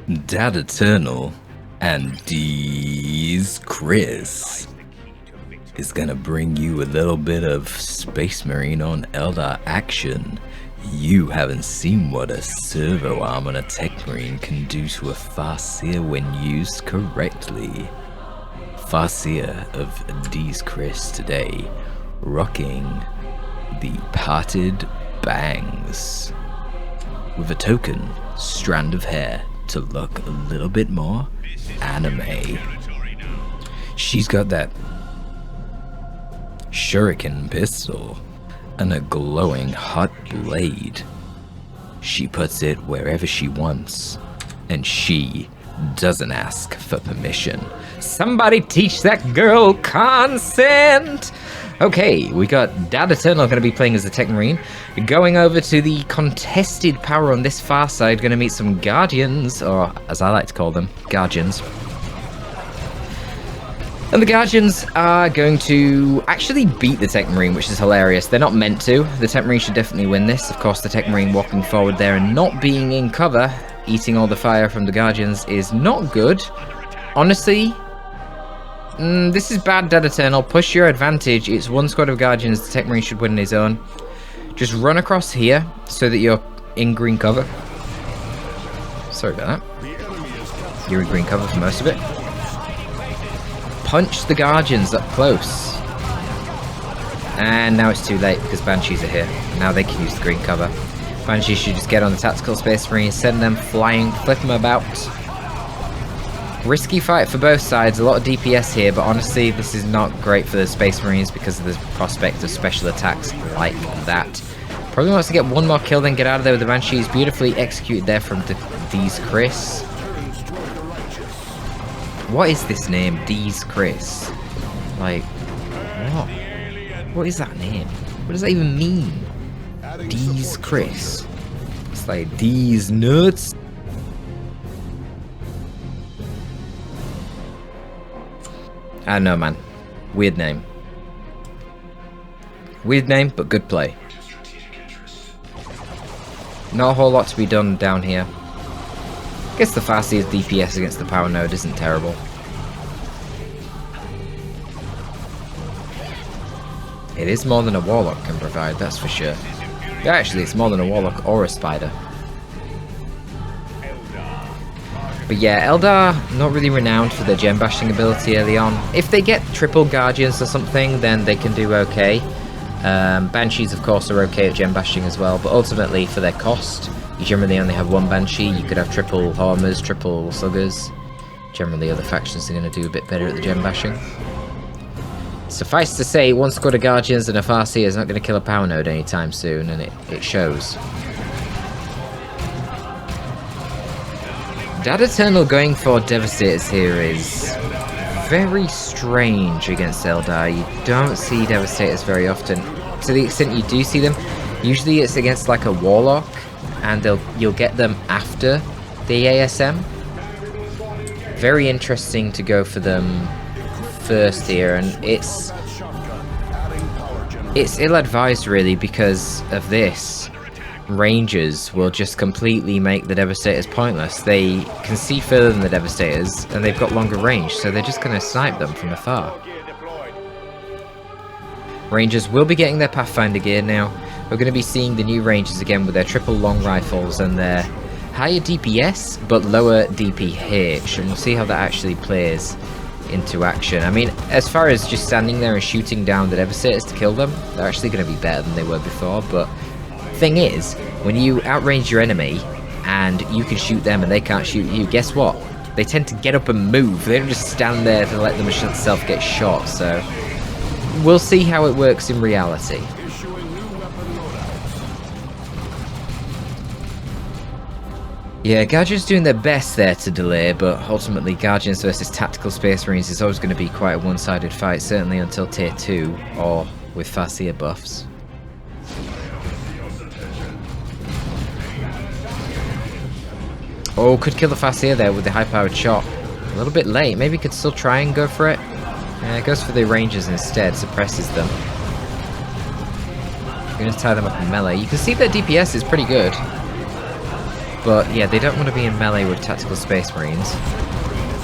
DadEternal and DsCris is gonna bring you a little bit of Space Marine on Eldar action. You haven't seen what a servo arm on a Techmarine can do to a Farseer when used correctly. Farseer of DsCris today, rocking the parted bangs with a token strand of hair to look a little bit more anime. She's got that shuriken pistol and a glowing hot blade. She puts it wherever she wants, and she doesn't ask for permission. Somebody teach that girl consent! Okay, we got DadEternal going to be playing as the Techmarine. Going over to the contested power on this far side, going to meet some Guardians, or as I like to call them, Guardians. And the Guardians are going to actually beat the Techmarine, which is hilarious. They're not meant to. The Techmarine should definitely win this. Of course, the Techmarine walking forward there and not being in cover, eating all the fire from the Guardians, is not good. Honestly, this is bad, DadEternal. Push your advantage. It's one squad of Guardians. The Techmarine should win on his own. Just run across here so that you're in green cover. Sorry about that. You're in green cover for most of it. Punch the Guardians up close. And now it's too late because Banshees are here. Now they can use the green cover. Banshees should just get on the tactical Space Marines, send them flying, flip them about. Risky fight for both sides, a lot of DPS here, but honestly this is not great for the Space Marines because of the prospect of special attacks like that. Probably wants to get one more kill, then get out of there with the Banshees. Beautifully executed there from DsCris. What is this name, DsCris? Like, what? What is that name? What does that even mean? DsCris. It's like D's nuts. I don't know, man. Weird name. Weird name, but good play. Not a whole lot to be done down here. I guess the Farseer's DPS against the power node isn't terrible. It is more than a Warlock can provide, that's for sure. Yeah, actually, it's more than a Warlock or a Spider. But yeah, Eldar, not really renowned for their gem bashing ability early on. If they get triple Guardians or something, then they can do okay. Banshees, of course, are okay at gem bashing as well, but ultimately, for their cost, you generally only have one Banshee. You could have triple Hormers, triple Sluggers. Generally, other factions are going to do a bit better at the gem bashing. Suffice to say, one squad of Guardians and a Farseer is not going to kill a power node anytime soon, and it shows. DadEternal going for Devastators here is very strange against Eldar. You don't see Devastators very often. To the extent you do see them, usually it's against like a Warlock, and you'll get them after the ASM. Very interesting to go for them first here, and it's ill-advised really because of this. Rangers will just completely make the Devastators pointless. They can see further than the Devastators, and they've got longer range, so they're just going to snipe them from afar. Rangers will be getting their Pathfinder gear now. We're going to be seeing the new Rangers again with their triple long rifles and their higher DPS, but lower DPH, and we'll see how that actually plays into action. I mean, as far as just standing there and shooting down the Devastators to kill them, they're actually going to be better than they were before, but thing is, when you outrange your enemy and you can shoot them and they can't shoot you, guess what? They tend to get up and move. They don't just stand there to let the machine itself get shot, so we'll see how it works in reality. Yeah, Guardians doing their best there to delay, but ultimately Guardians versus Tactical Space Marines is always going to be quite a one-sided fight, certainly until Tier 2, or with Farseer buffs. Oh, could kill the Farseer there with the high-powered shot. A little bit late. Maybe could still try and go for it. Yeah, goes for the Rangers instead. Suppresses them. Going to tie them up in melee. You can see their DPS is pretty good. But yeah, they don't want to be in melee with Tactical Space Marines.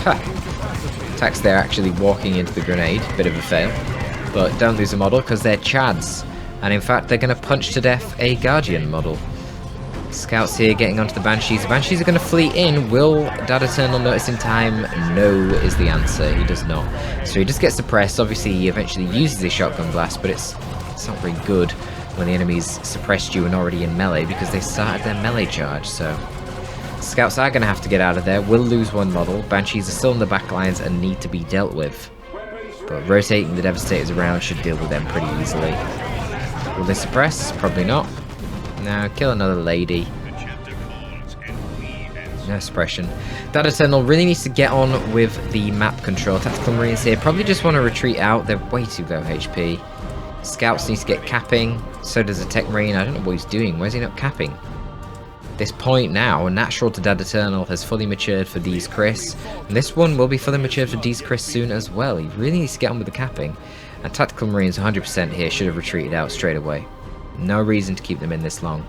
Ha! Attacks there actually walking into the grenade, bit of a fail. But don't lose a model because they're Chads. And in fact, they're going to punch to death a Guardian model. Scouts here getting onto the Banshees. The Banshees are going to flee in. Will DadEternal notice in time? No is the answer. He does not. So he just gets suppressed. Obviously, he eventually uses his shotgun blast, but it's not very good when the enemy's suppressed you and already in melee because they started their melee charge. So Scouts are going to have to get out of there. Will lose one model. Banshees are still in the back lines and need to be dealt with. But rotating the Devastators around should deal with them pretty easily. Will they suppress? Probably not. Now, kill another lady. No suppression. DadEternal really needs to get on with the map control. Tactical Marines here probably just want to retreat out. They're way too low HP. Scouts need to get capping. So does the Techmarine. I don't know what he's doing. Why is he not capping? This point now, natural to DadEternal, has fully matured for DsCris. And this one will be fully matured for DsCris soon as well. He really needs to get on with the capping. And Tactical Marines 100% here should have retreated out straight away. No reason to keep them in this long.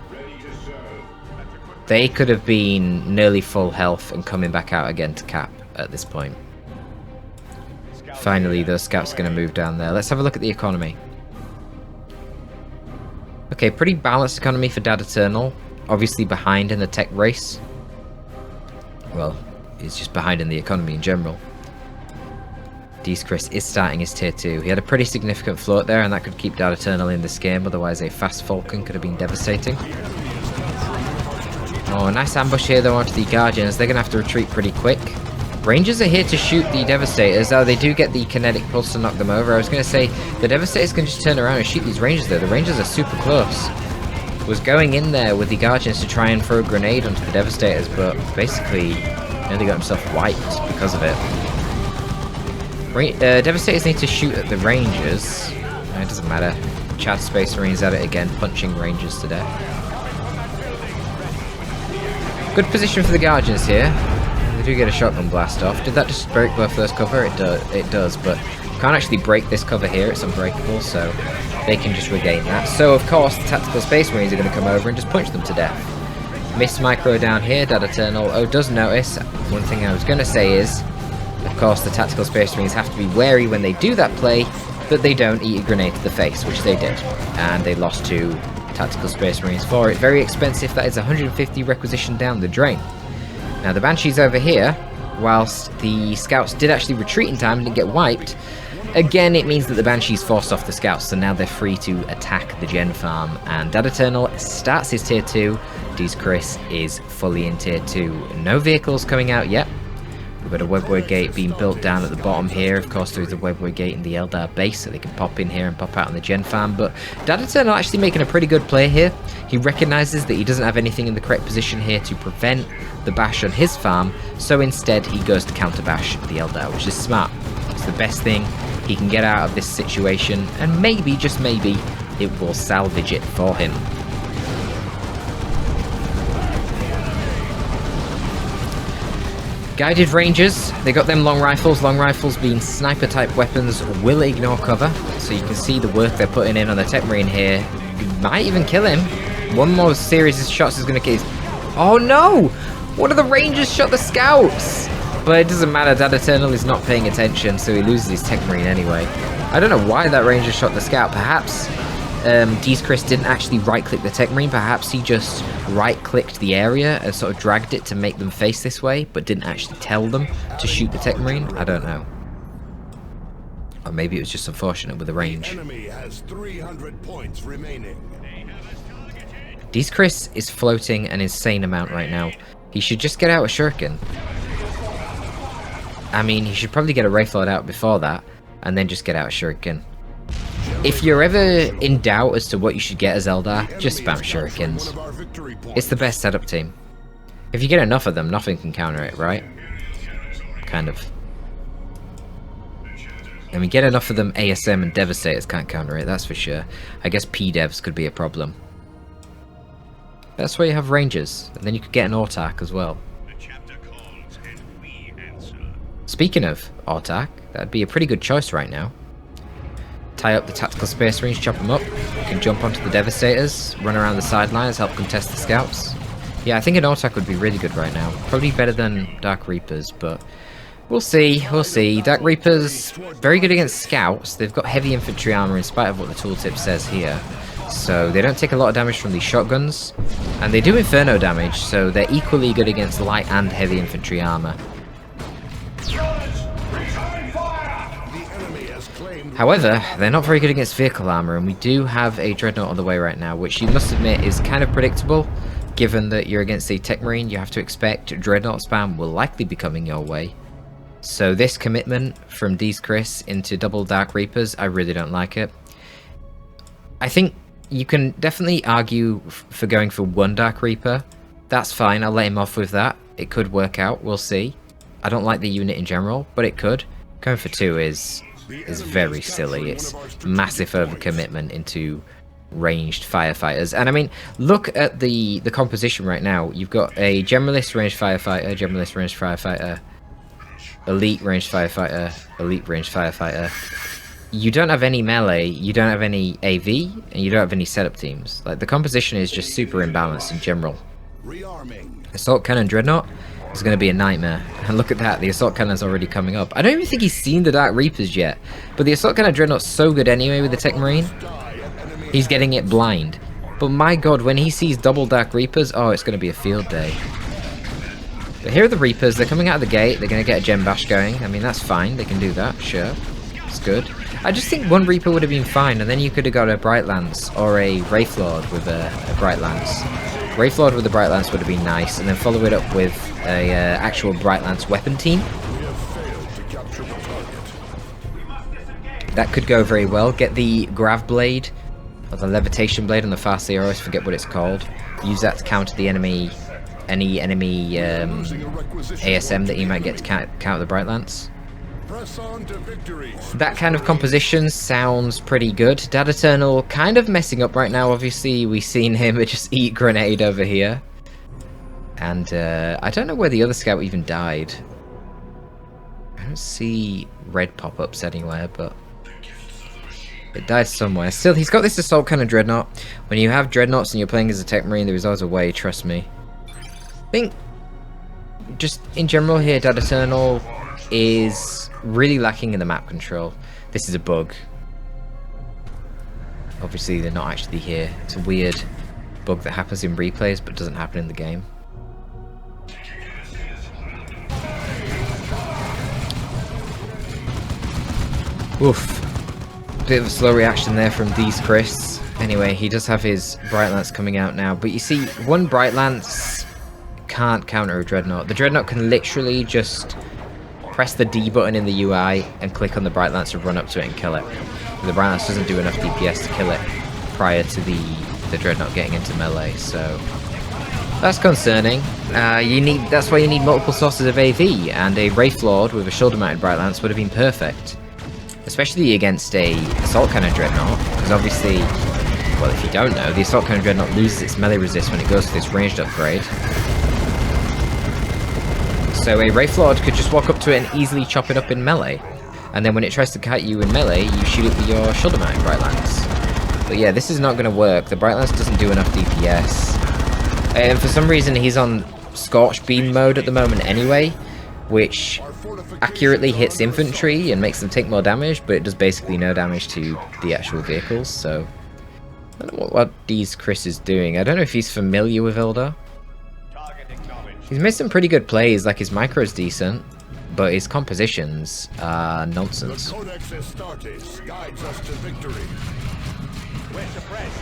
They could have been nearly full health and coming back out again to cap at this point. Finally, those scouts are going to move down there. Let's have a look at the economy. Okay, pretty balanced economy for DadEternal. Obviously behind in the tech race. Well, he's just behind in the economy in general. DsCris is starting his tier 2. He had a pretty significant float there, and that could keep DadEternal in this game, otherwise a fast Falcon could have been devastating. Oh, nice ambush here though onto the Guardians. They're going to have to retreat pretty quick. Rangers are here to shoot the Devastators. Oh, they do get the kinetic pulse to knock them over. I was going to say, the Devastators can just turn around and shoot these Rangers though. The Rangers are super close. Was going in there with the Guardians to try and throw a grenade onto the Devastators, but basically nearly got himself wiped because of it. Devastators need to shoot at the Rangers. It doesn't matter. Chad Space Marines at it again, punching Rangers to death. Good position for the Guardians here. They do get a shotgun blast off. Did that just break both those cover? It does, but you can't actually break this cover here. It's unbreakable, so they can just regain that. So, of course, the Tactical Space Marines are going to come over and just punch them to death. Miss micro down here. DadEternal does notice. One thing I was going to say is, of course, the Tactical Space Marines have to be wary when they do that play that they don't eat a grenade to the face, which they did. And they lost 2 Tactical Space Marines for it. Very expensive. That is 150 requisition down the drain. Now, the Banshees over here, whilst the Scouts did actually retreat in time and didn't get wiped, again, it means that the Banshees forced off the Scouts, so now they're free to attack the Gen Farm. And DadEternal starts his tier 2. DsCris is fully in tier 2. No vehicles coming out yet. We've got a Webway gate being built down at the bottom here. Of course, there's a Webway gate in the Eldar base, so they can pop in here and pop out on the Gen Farm. But DadEternal actually making a pretty good play here. He recognises that he doesn't have anything in the correct position here to prevent the bash on his farm, so instead he goes to counter bash the Eldar, which is smart. It's the best thing he can get out of this situation, and maybe, just maybe, it will salvage it for him. Guided Rangers, they got them long rifles being sniper type weapons will ignore cover, so you can see the work they're putting in on the Techmarine here. Might even kill him. One more series of shots is going to kill him. Oh no! One of the Rangers shot the Scouts! But it doesn't matter, DadEternal is not paying attention, so he loses his Techmarine anyway. I don't know why that Ranger shot the Scout. Perhaps DsCris didn't actually right-click the Techmarine. Perhaps he just right-clicked the area and sort of dragged it to make them face this way, but didn't actually tell them to shoot the Techmarine. I don't know. Or maybe it was just unfortunate with the range. The enemy has 300 points remaining. DsCris is floating an insane amount right now. He should just get out a shuriken. I mean, he should probably get a Wraith Lord out before that, and then just get out a shuriken. If you're ever in doubt as to what you should get as Eldar, just spam shurikens. It's the best setup team. If you get enough of them, nothing can counter it, right? Kind of. I mean, get enough of them, ASM and Devastators can't counter it, that's for sure. I guess P-Devs could be a problem. That's why you have Rangers, and then you could get an Autark as well. Speaking of Autark, that'd be a pretty good choice right now. Tie up the Tactical Space Marines, chop them up. You can jump onto the Devastators, run around the sidelines, help contest the Scouts. Yeah, I think an Autarch would be really good right now. Probably better than Dark Reapers, but we'll see, we'll see. Dark Reapers, very good against scouts. They've got heavy infantry armor in spite of what the tooltip says here. So they don't take a lot of damage from these shotguns. And they do inferno damage, so they're equally good against light and heavy infantry armor. However, they're not very good against vehicle armor, and we do have a Dreadnought on the way right now, which you must admit is kind of predictable. Given that you're against a Techmarine, you have to expect Dreadnought spam will likely be coming your way. So this commitment from DsCris into double Dark Reapers, I really don't like it. I think you can definitely argue for going for one Dark Reaper. That's fine, I'll let him off with that. It could work out, we'll see. I don't like the unit in general, but it could. Going for two is very silly. It's massive overcommitment into ranged firefighters. And I mean, look at the composition right now. You've got a generalist ranged firefighter, generalist ranged firefighter, elite ranged firefighter, elite ranged firefighter. You don't have any melee, you don't have any AV, and you don't have any setup teams. Like, the composition is just super imbalanced in general. Assault Cannon Dreadnought is going to be a nightmare. And look at that, the Assault Cannon's already coming up. I don't even think he's seen the Dark Reapers yet. But the Assault Cannon Dreadnought's so good anyway with the Techmarine. He's getting it blind. But my god, when he sees double Dark Reapers, oh, it's going to be a field day. But here are the Reapers, they're coming out of the gate, they're going to get a Gem Bash going. I mean, that's fine, they can do that, sure. It's good. I just think one Reaper would have been fine, and then you could have got a Bright Lance or a Wraith Lord with a Bright Lance. Wraith Lord with the Bright Lance would have been nice, and then follow it up with a actual Bright Lance weapon team. That could go very well. Get the Grav Blade, or the Levitation Blade on the Farseer, I always forget what it's called. Use that to counter the enemy, any enemy ASM that you might get to counter the Bright Lance. That kind of composition sounds pretty good. DadEternal kind of messing up right now. Obviously, we've seen him just eat grenade over here. And I don't know where the other scout even died. I don't see red pop-ups anywhere, but it died somewhere. Still, he's got this Assault Cannon Dreadnought. When you have Dreadnoughts and you're playing as a Techmarine, there is always a way, trust me. I think, just in general here, DadEternal is really lacking in the map control. This is a bug. Obviously, they're not actually here. It's a weird bug that happens in replays, but doesn't happen in the game. Oof. Bit of a slow reaction there from DsCris. Anyway, he does have his Bright Lance coming out now, but you see, one Bright Lance can't counter a Dreadnought. The Dreadnought can literally just press the D button in the UI and click on the Bright Lance to run up to it and kill it. The Bright Lance doesn't do enough DPS to kill it prior to the Dreadnought getting into melee, so that's concerning. That's why you need multiple sources of AV, and a Wraith Lord with a shoulder-mounted Bright Lance would have been perfect. Especially against a Assault Cannon Dreadnought, because obviously, well, if you don't know, the Assault Cannon Dreadnought loses its melee resist when it goes for this ranged upgrade. So a Wraith Lord could just walk up to it and easily chop it up in melee. And then when it tries to kite you in melee, you shoot it with your shoulder mounted Bright Lance. But yeah, this is not going to work. The Bright Lance doesn't do enough DPS. And for some reason he's on Scorch Beam mode at the moment anyway, which accurately hits infantry and makes them take more damage, but it does basically no damage to the actual vehicles, so I don't know what DsCris is doing. I don't know if he's familiar with Eldar. He's made some pretty good plays, like his micro's decent, but his compositions are nonsense.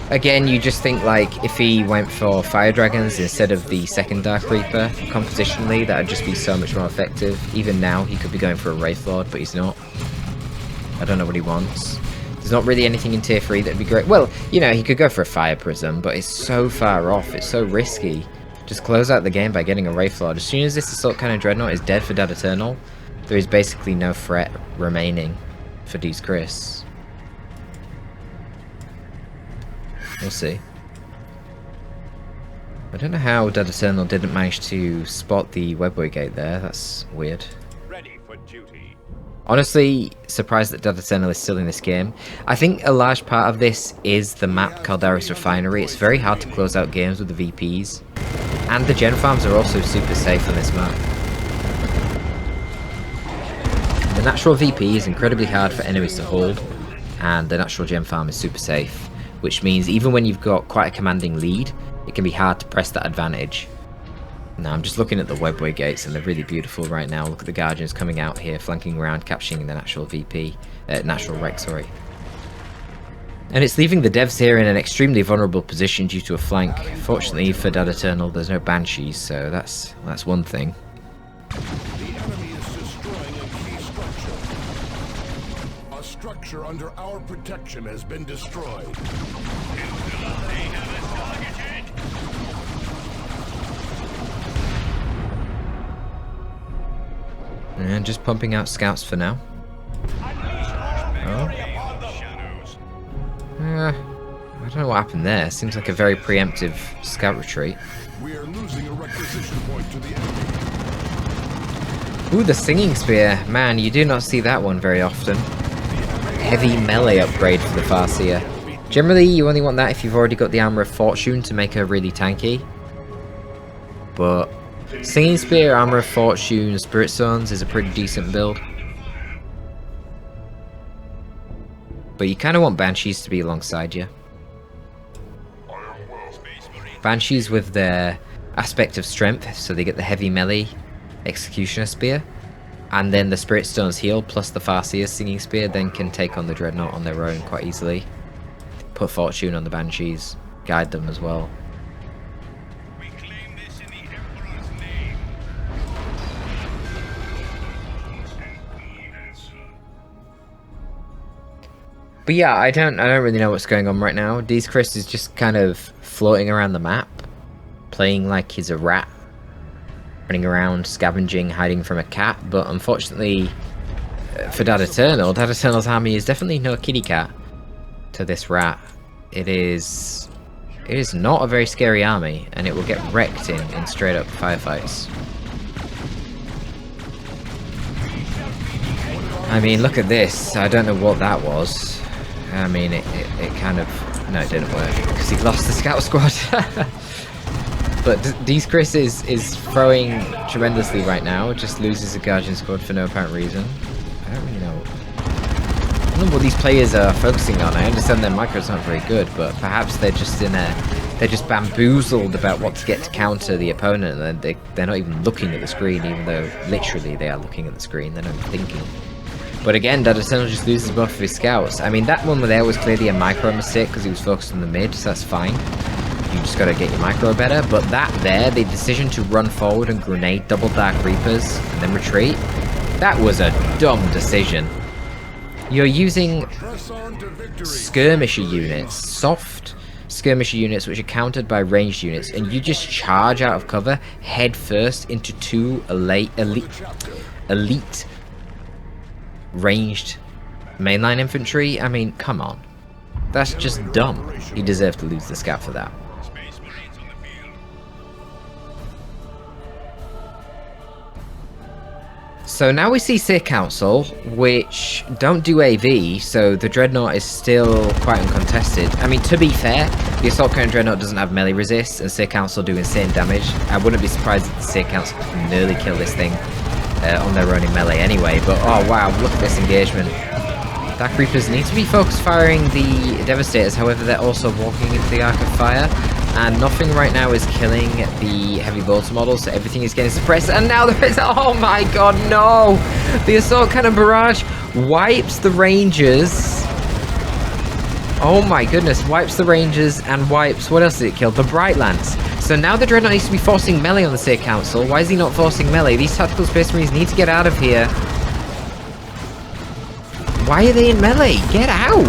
Again, you just think like if he went for Fire Dragons instead of the second Dark Reaper, compositionally that would just be so much more effective. Even now he could be going for a Wraith Lord, but he's not. I don't know what he wants. There's not really anything in tier 3 that'd be great. Well, you know, he could go for a Fire Prism, but it's so far off, it's so risky. Just close out the game by getting a Wraith Lord. As soon as this Assault Cannon Dreadnought is dead for DadEternal, there is basically no threat remaining for DsCris. We'll see. I don't know how DadEternal didn't manage to spot the Webway gate there. That's weird. Ready for duty. Honestly, surprised that DadEternal is still in this game. I think a large part of this is the map Caldaris Refinery. It's very hard to close out games with the VPs. And the gen farms are also super safe on this map. The natural VP is incredibly hard for enemies to hold, and the natural gem farm is super safe, which means even when you've got quite a commanding lead, it can be hard to press that advantage. Now I'm just looking at the Webway gates, and they're really beautiful right now. Look at the Guardians coming out here, flanking around, capturing the natural VP, natural wreck, sorry. And it's leaving the devs here in an extremely vulnerable position due to a flank. Fortunately for DadEternal, there's no Banshees, so that's one thing. Structure under our protection has been destroyed. And just pumping out scouts for now. Oh. I don't know what happened there. Seems like a very preemptive scout retreat. We are losing a requisition point to the enemy. Ooh, the singing spear. Man, you do not see that one very often. Heavy melee upgrade for the Farseer. Generally, you only want that if you've already got the Armor of Fortune to make her really tanky. But Singing Spear, Armor of Fortune, Spirit Stones is a pretty decent build. But you kind of want Banshees to be alongside you. Banshees with their aspect of strength, so they get the heavy melee Executioner Spear. And then the Spirit Stones heal, plus the Farseer's Singing Spear, then can take on the Dreadnought on their own quite easily. Put Fortune on the Banshees, guide them as well. We claim this in the Emperor's name. But yeah, I don't really know what's going on right now. DsCris is just kind of floating around the map, playing like he's a rat. Running around, scavenging, hiding from a cat, but unfortunately for DadEternal's army is definitely no kitty cat to this rat. It is not a very scary army, and it will get wrecked in straight up firefights. I mean, look at this. I don't know what that was. I mean, it kind of... No, it didn't work, because he lost the scout squad. But DsCris is throwing tremendously right now. Just loses a Guardian squad for no apparent reason. I don't really know. I don't know what these players are focusing on. I understand their micros aren't very good, but perhaps they're just they're just bamboozled about what to get to counter the opponent, and they're not even looking at the screen, even though literally they are looking at the screen. They're not thinking. But again, DadEternal just loses both of his scouts. I mean, that one there was clearly a micro mistake because he was focused on the mid, so that's fine. You just gotta get your micro better. But that there, the decision to run forward and grenade double Dark Reapers and then retreat, that was a dumb decision. You're using skirmisher units, soft skirmisher units which are countered by ranged units, and you just charge out of cover head first into two elite ranged mainline infantry. I mean, come on. That's just dumb. He deserved to lose the scout for that. So now we see Seer Council, which don't do AV, so the Dreadnought is still quite uncontested. I mean, to be fair, the Assault Current Dreadnought doesn't have melee resist, and Seer Council do insane damage. I wouldn't be surprised if the Seer Council can nearly kill this thing on their own in melee anyway, but oh wow, look at this engagement. Dark Reapers need to be focus firing the Devastators, however they're also walking into the Arc of Fire, and nothing right now is killing the Heavy Bolter model, so everything is getting suppressed, and now there is, oh my god, no! The Assault Cannon Barrage wipes the Rangers. Oh my goodness, wipes the Rangers and wipes, what else did it kill? The Bright Lance. So now the Dreadnought needs to be forcing melee on the Seer Council. Why is he not forcing melee? These Tactical Space Marines need to get out of here. Why are they in melee? Get out!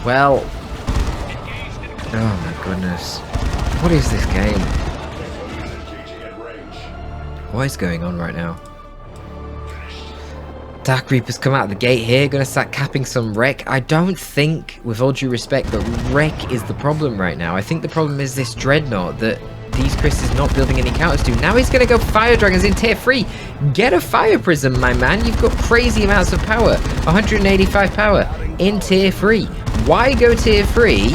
Well... oh my goodness. What is this game? What is going on right now? Dark Reapers come out of the gate here, gonna start capping some wreck. I don't think, with all due respect, that wreck is the problem right now. I think the problem is this Dreadnought that DsCris is not building any counters to. Now he's gonna go Fire Dragons in tier 3. Get a Fire Prism, my man. You've got crazy amounts of power. 185 power in tier 3. Why go tier 3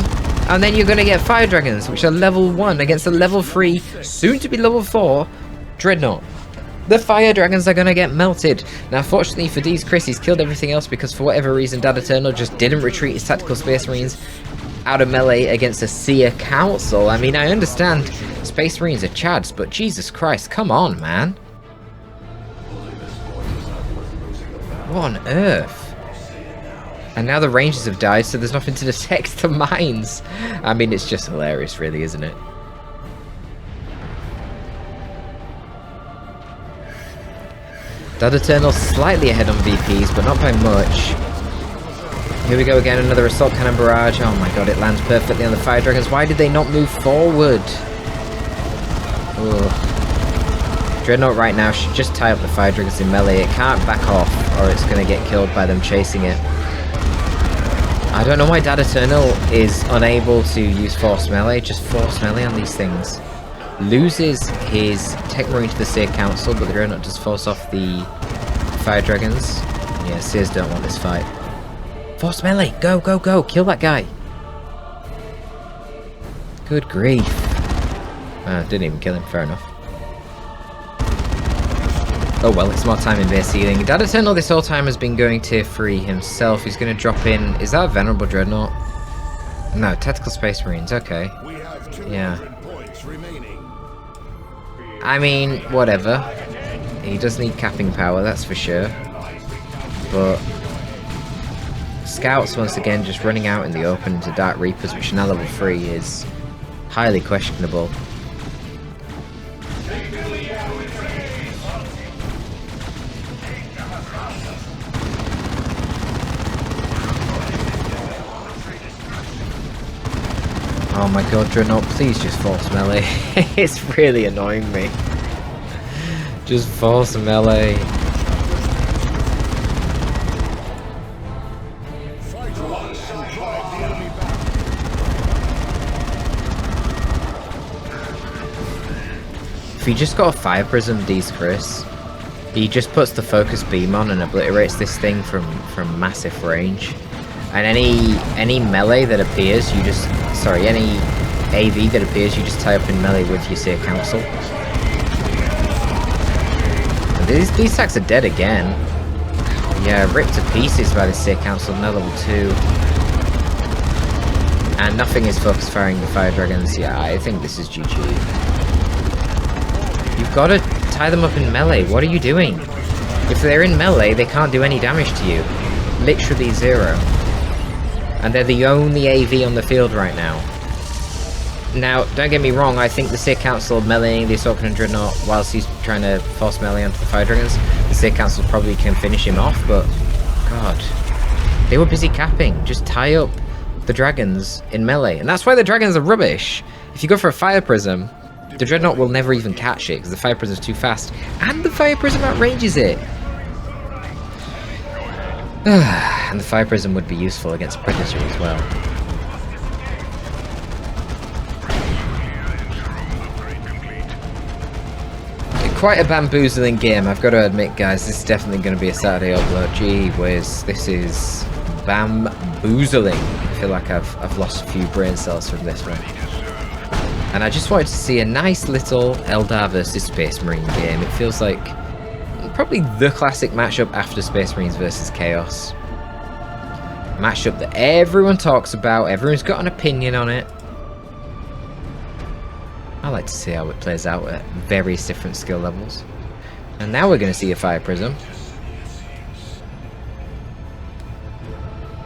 And then you're going to get Fire Dragons, which are level 1 against a level 3, soon to be level 4, Dreadnought. The Fire Dragons are going to get melted. Now, fortunately for DsCris, he's killed everything else because for whatever reason, DadEternal just didn't retreat his Tactical Space Marines out of melee against a Seer Council. I mean, I understand Space Marines are chads, but Jesus Christ, come on, man. What on earth? And now the Rangers have died, so there's nothing to detect the mines. I mean, it's just hilarious, really, isn't it? DadEternal slightly ahead on VPs, but not by much. Here we go again, another Assault Cannon Barrage. Oh my god, it lands perfectly on the Fire Dragons. Why did they not move forward? Ugh. Dreadnought right now should just tie up the Fire Dragons in melee. It can't back off, or it's going to get killed by them chasing it. I don't know why DadEternal is unable to use Force Melee. Just Force Melee on these things. Loses his Techmarine to the Seer Council, but the Dreadnought does force off the Fire Dragons. Yeah, Seers don't want this fight. Force Melee! Go, go, go! Kill that guy! Good grief. Didn't even kill him, fair enough. Oh well, it's more time in base healing. DadEternal this whole time has been going tier 3 himself. He's going to drop in... Is that a Venerable Dreadnought? No, Tactical Space Marines, okay. Yeah. I mean, whatever. He does need capping power, that's for sure. But... Scouts, once again, just running out in the open to Dark Reapers, which are now level 3, is highly questionable. Oh my god, Dreadnought, please just force melee. It's really annoying me. Just force melee. If you just got a Fire Prism DsCris, he just puts the focus beam on and obliterates this thing from massive range. And any melee that appears, you just... Sorry, any AV that appears, you just tie up in melee with your Seer Council. And these attacks are dead again. Yeah, ripped to pieces by the Seer Council, now level 2. And nothing is focus firing the Fire Dragons. Yeah, I think this is GG. You've got to tie them up in melee. What are you doing? If they're in melee, they can't do any damage to you. Literally 0. And they're the only AV on the field right now. Now, don't get me wrong, I think the Seer Council meleeing the Assault Cannon Dreadnought whilst he's trying to force melee onto the Fire Dragons, the Seer Council probably can finish him off, but... God. They were busy capping. Just tie up the Dragons in melee. And that's why the Dragons are rubbish. If you go for a Fire Prism, the Dreadnought will never even catch it, because the Fire Prism is too fast. And the Fire Prism outranges it! And the Fire Prism would be useful against Predator as well. Quite a bamboozling game, I've got to admit, guys. This is definitely going to be a Saturday upload. Gee whiz, this is bamboozling. I feel like I've lost a few brain cells from this one. And I just wanted to see a nice little Eldar versus Space Marine game. It feels like probably the classic matchup after Space Marines versus Chaos. Matchup that everyone talks about, everyone's got an opinion on it. I like to see how it plays out at various different skill levels. And now we're going to see a Fire Prism.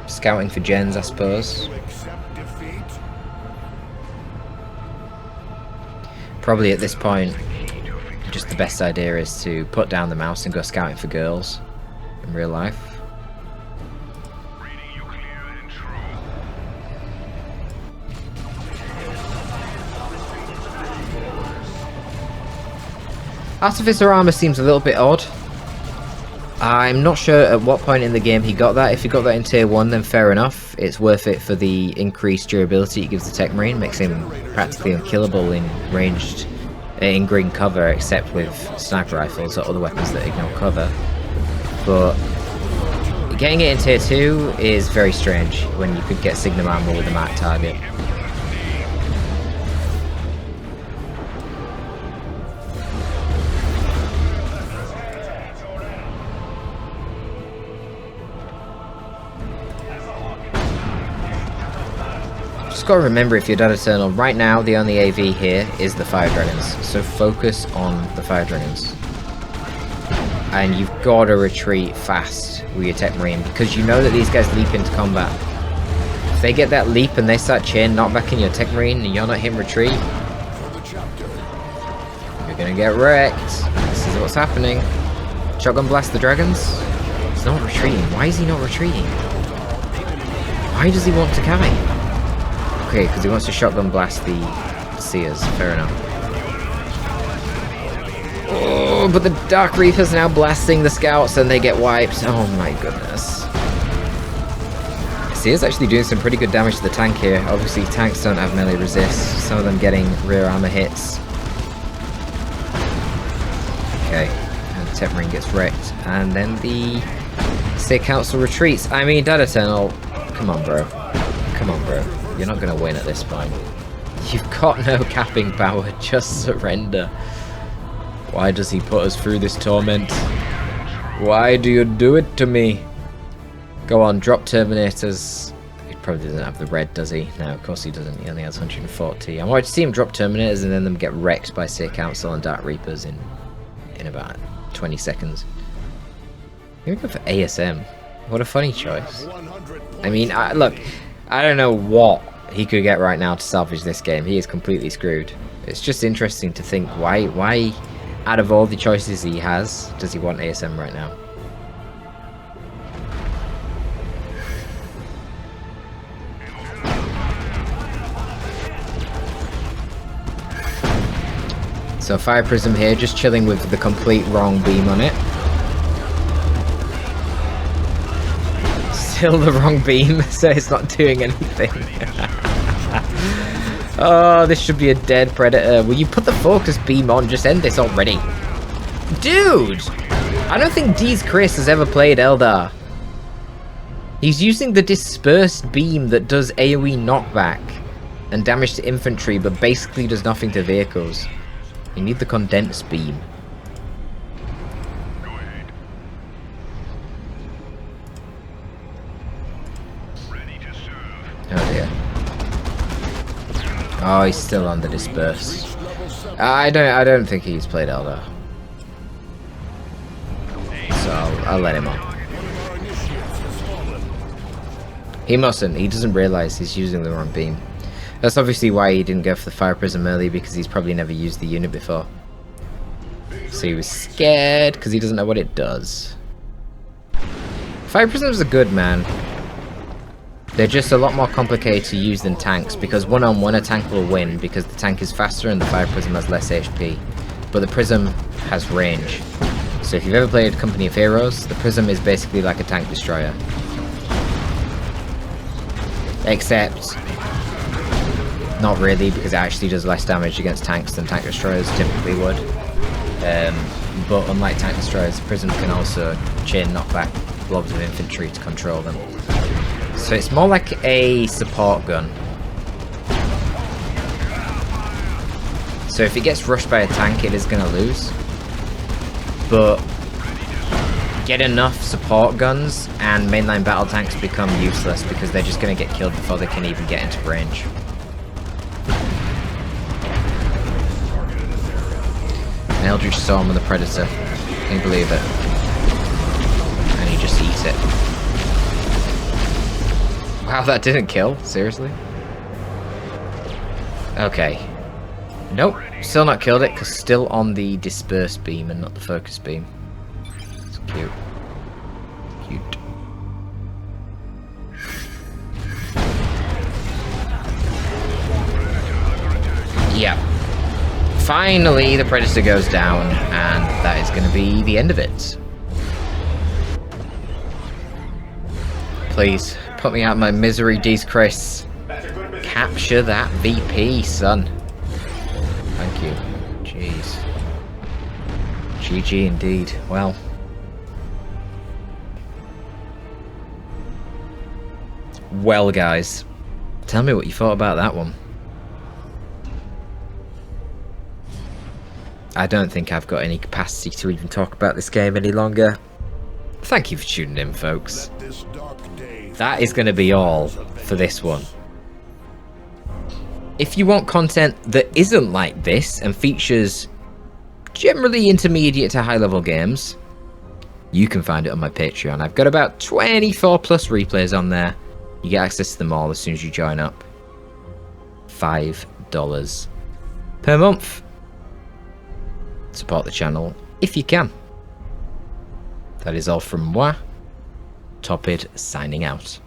Scouting for gens, I suppose. Probably at this point, just the best idea is to put down the mouse and go scouting for girls in real life. Artificer armor seems a little bit odd. I'm not sure at what point in the game he got that. If he got that in tier 1, then fair enough. It's worth it for the increased durability it gives the Techmarine. Makes him practically unkillable in ranged, in green cover, except with sniper rifles or other weapons that ignore cover. But getting it in tier 2 is very strange when you could get Signum armor with a marked target. Just gotta remember, if you're DadEternal, right now the only AV here is the Fire Dragons. So focus on the Fire Dragons. And you've gotta retreat fast with your Techmarine, because you know that these guys leap into combat. If they get that leap and they start chain knockbacking your Techmarine and you're not hitting retreat, you're gonna get wrecked. This is what's happening. Shotgun blast the dragons. He's not retreating. Why is he not retreating? Why does he want to carry? Okay, because he wants to shotgun blast the Seers. Fair enough. Oh, but the Dark Reaper's now blasting the scouts and they get wiped. Oh my goodness. Seer's actually doing some pretty good damage to the tank here. Obviously, tanks don't have melee resist. Some of them getting rear armor hits. Okay, and Techmarine gets wrecked. And then the State Council retreats. I mean, DadEternal, come on, bro. Come on, bro. You're not going to win at this point. You've got no capping power. Just surrender. Why does he put us through this torment? Why do you do it to me? Go on, drop Terminators. He probably doesn't have the red, does he? No, of course he doesn't. He only has 140. I wanted to see him drop Terminators and then them get wrecked by State Council and Dark Reapers in about 20 seconds. I'm gonna go for ASM. What a funny choice. I mean, look, I don't know what he could get right now to salvage this game. He is completely screwed. It's just interesting to think, why out of all the choices he has, does he want ASM right now? So Fire Prism here, just chilling with the complete wrong beam on it. Still the wrong beam, so it's not doing anything. Oh, this should be a dead Predator. Will you put the focus beam on? Just end this already. Dude! I don't think DsCris has ever played Eldar. He's using the dispersed beam that does AoE knockback and damage to infantry, but basically does nothing to vehicles. You need the condensed beam. Go ahead. Ready to serve. Oh dear. Oh, he's still on the disperse. I don't think he's played Eldar. So I'll let him on. He mustn't. He doesn't realize he's using the wrong beam. That's obviously why he didn't go for the Fire Prism early, because he's probably never used the unit before. So he was scared because he doesn't know what it does. Fire Prisms are good, man. They're just a lot more complicated to use than tanks, because one-on-one a tank will win because the tank is faster and the Fire Prism has less HP. But the Prism has range. So if you've ever played Company of Heroes, the Prism is basically like a tank destroyer. Except not really, because it actually does less damage against tanks than tank destroyers typically would. But unlike tank destroyers, Prism can also chain knockback blobs of infantry to control them. So it's more like a support gun. So if it gets rushed by a tank, it is going to lose. But get enough support guns and mainline battle tanks become useless, because they're just going to get killed before they can even get into range. Eldritch Storm on the Predator. Can you believe it? And he just eats it. Wow, that didn't kill? Seriously? Okay. Nope, still not killed it, because still on the dispersed beam and not the focus beam. It's cute. Cute. Yeah. Finally, the Predator goes down, and that is going to be the end of it. Please, put me out of my misery, DsCris. Capture that VP, son. Thank you. Jeez. GG indeed. Well. Well, guys. Tell me what you thought about that one. I don't think I've got any capacity to even talk about this game any longer. Thank you for tuning in, folks. That is going to be all for this one. If you want content that isn't like this and features generally intermediate to high level games, you can find it on my Patreon. I've got about 24 plus replays on there. You get access to them all as soon as you join up. $5 per month. Support the channel if you can. That is all from moi. Torpid signing out.